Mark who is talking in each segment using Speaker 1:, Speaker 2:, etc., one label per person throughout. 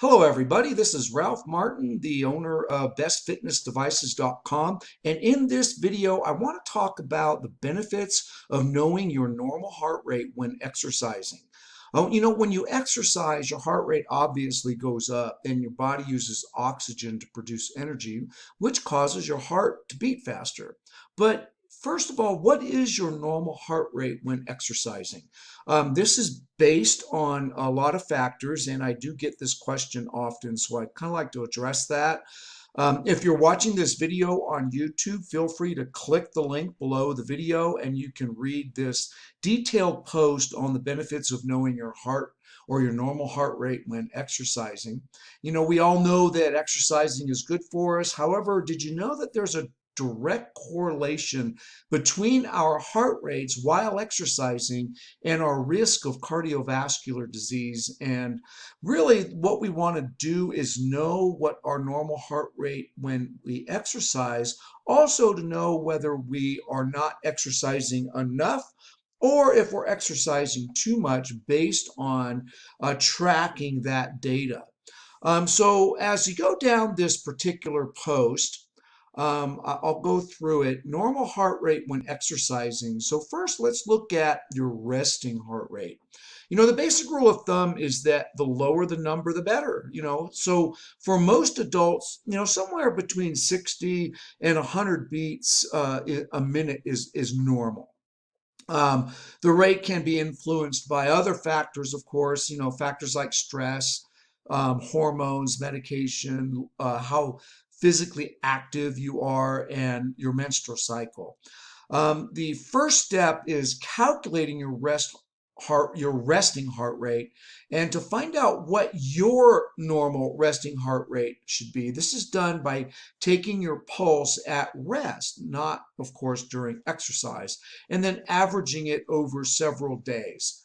Speaker 1: Hello, everybody. This is Ralph Martin, the owner of bestfitnessdevices.com. And in this video, I want to talk about the benefits of knowing your normal heart rate when exercising. When you exercise, your heart rate obviously goes up and your body uses oxygen to produce energy, which causes your heart to beat faster. But first of all, what is your normal heart rate when exercising? This is based on a lot of factors, and I do get this question often, so I'd kind of like to address that. If you're watching this video on YouTube, feel free to click the link below the video and you can read this detailed post on the benefits of knowing your heart or your normal heart rate when exercising. We all know that exercising is good for us. However, did you know that there's a direct correlation between our heart rates while exercising and our risk of cardiovascular disease? And really, what we want to do is know what our normal heart rate when we exercise, also to know whether we are not exercising enough or if we're exercising too much based on tracking that data. So as you go down this particular post, I'll go through it. Normal heart rate when exercising. So first, let's look at your resting heart rate. The basic rule of thumb is that the lower the number, the better. So for most adults, somewhere between 60 and 100 beats a minute is normal. The rate can be influenced by other factors, of course, factors like stress, hormones, medication, how physically active you are, and your menstrual cycle. The first step is calculating your resting heart rate, and to find out what your normal resting heart rate should be. This is done by taking your pulse at rest, not, of course, during exercise, and then averaging it over several days.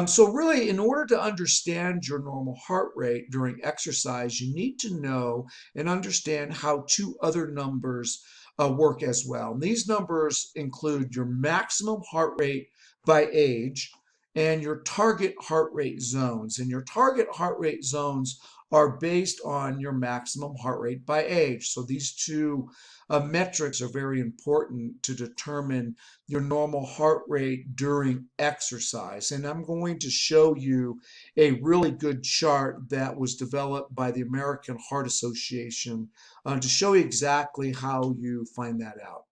Speaker 1: So really, in order to understand your normal heart rate during exercise, you need to know and understand how two other numbers work as well. And these numbers include your maximum heart rate by age and your target heart rate zones. And your target heart rate zones are based on your maximum heart rate by age. So these two metrics are very important to determine your normal heart rate during exercise. And I'm going to show you a really good chart that was developed by the American Heart Association to show you exactly how you find that out.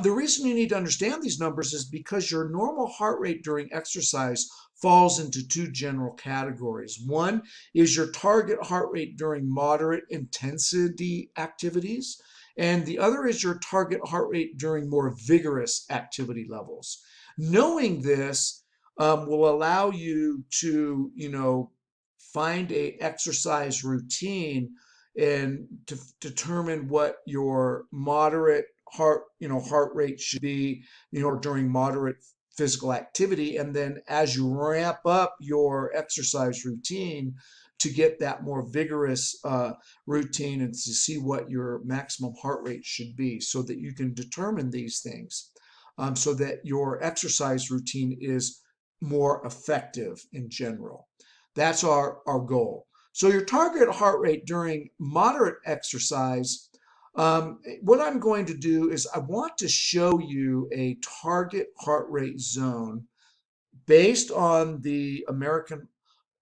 Speaker 1: The reason you need to understand these numbers is because your normal heart rate during exercise falls into two general categories. One is your target heart rate during moderate intensity activities, and the other is your target heart rate during more vigorous activity levels. Knowing this will allow you to, find a exercise routine and to determine what your moderate heart rate should be, during moderate physical activity. And then as you ramp up your exercise routine to get that more vigorous routine and to see what your maximum heart rate should be so that you can determine these things so that your exercise routine is more effective in general. That's our goal. So your target heart rate during moderate exercise, what I'm going to do is I want to show you a target heart rate zone based on the American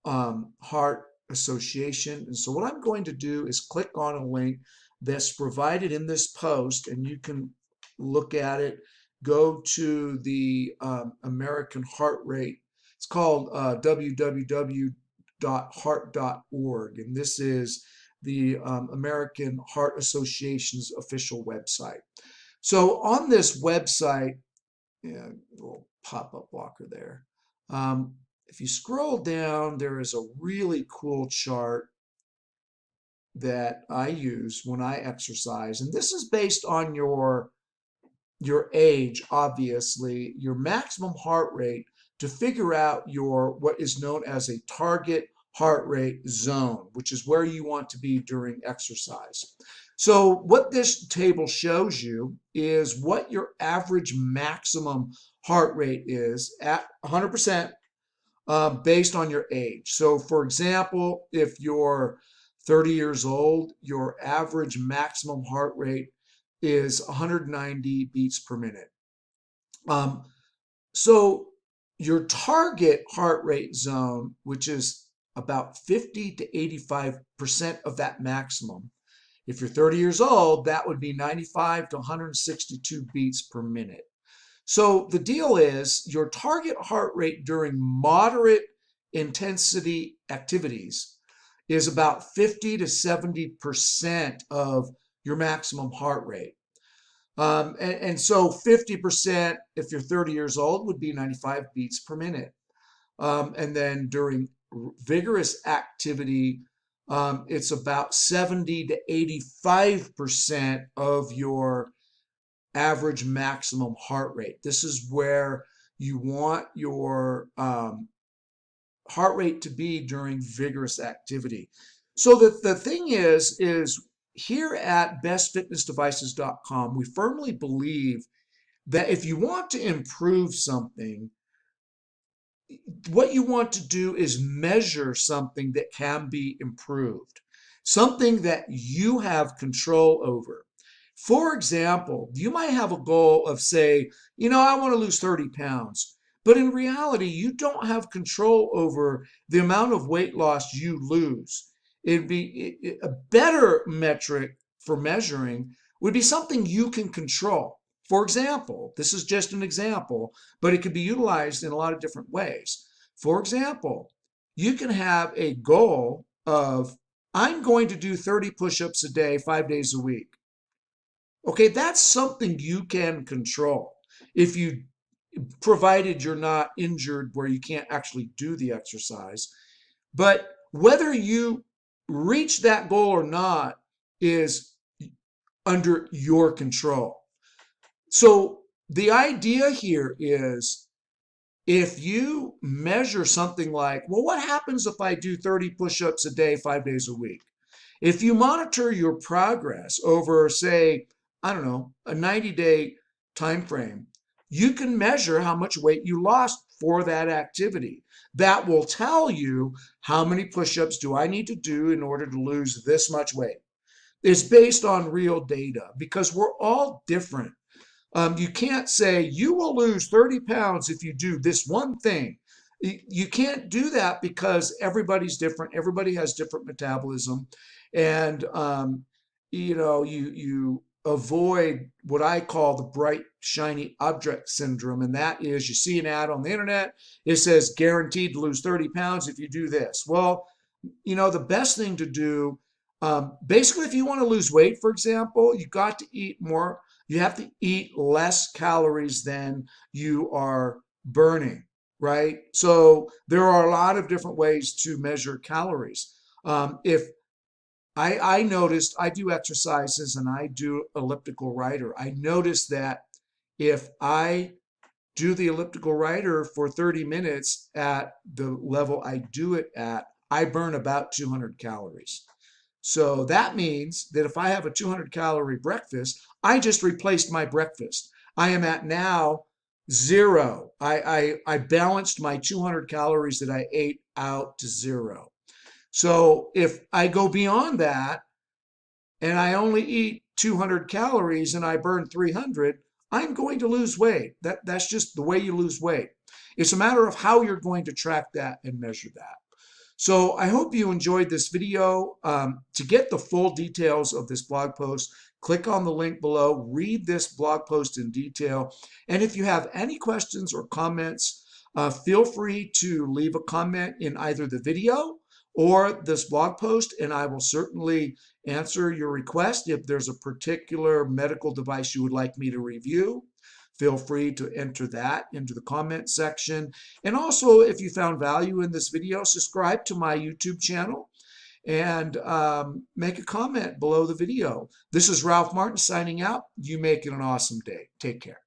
Speaker 1: Heart Association. And so what I'm going to do is click on a link that's provided in this post, and you can look at it. Go to the American Heart Rate. It's called www.heart.org, and this is the American Heart Association's official website. So on this website, yeah, little pop-up blocker there. If you scroll down, there is a really cool chart that I use when I exercise, and this is based on your age, obviously, your maximum heart rate to figure out your what is known as a target heart rate zone, which is where you want to be during exercise. So what this table shows you is what your average maximum heart rate is at 100% based on your age. So for example, if you're 30 years old, your average maximum heart rate is 190 beats per minute. Um, so your target heart rate zone, which is about 50 to 85% of that maximum, if you're 30 years old, that would be 95 to 162 beats per minute. So the deal is your target heart rate during moderate intensity activities is about 50 to 70% of your maximum heart rate. And so 50%, if you're 30 years old, would be 95 beats per minute. And then during vigorous activity, it's about 70 to 85% of your average maximum heart rate. This is where you want your heart rate to be during vigorous activity. So the thing is here at bestfitnessdevices.com, we firmly believe that if you want to improve something, what you want to do is measure something that can be improved, something that you have control over. For example, you might have a goal of, say, I want to lose 30 pounds, but in reality, you don't have control over the amount of weight loss you lose. It'd be a better metric for measuring would be something you can control. For example, this is just an example, but it could be utilized in a lot of different ways. For example, you can have a goal of, I'm going to do 30 push-ups a day, 5 days a week. Okay, that's something you can control. Provided you're not injured where you can't actually do the exercise. But whether you reach that goal or not is under your control. So the idea here is, if you measure something like, well, what happens if I do 30 push-ups a day, 5 days a week? If you monitor your progress over, say, I don't know, a 90-day time frame, you can measure how much weight you lost for that activity. That will tell you how many push-ups do I need to do in order to lose this much weight. It's based on real data because we're all different. You can't say you will lose 30 pounds if you do this one thing. You can't do that because everybody's different. Everybody has different metabolism. And, you avoid what I call the bright, shiny object syndrome. And that is, you see an ad on the internet, it says guaranteed to lose 30 pounds if you do this. Well, the best thing to do, basically, if you want to lose weight, for example, you got to eat more. You have to eat less calories than you are burning, right? So there are a lot of different ways to measure calories. If I noticed, I do exercises and I do elliptical rider. I noticed that if I do the elliptical rider for 30 minutes at the level I do it at, I burn about 200 calories. So that means that if I have a 200-calorie breakfast, I just replaced my breakfast. I am at now 0. I balanced my 200 calories that I ate out to 0. So if I go beyond that and I only eat 200 calories and I burn 300, I'm going to lose weight. That's just the way you lose weight. It's a matter of how you're going to track that and measure that. So I hope you enjoyed this video. To get the full details of this blog post, click on the link below, read this blog post in detail. And if you have any questions or comments, feel free to leave a comment in either the video or this blog post, and I will certainly answer your request. If there's a particular medical device you would like me to review, feel free to enter that into the comment section. And also, if you found value in this video, subscribe to my YouTube channel and make a comment below the video. This is Ralph Martin signing out. You make it an awesome day. Take care.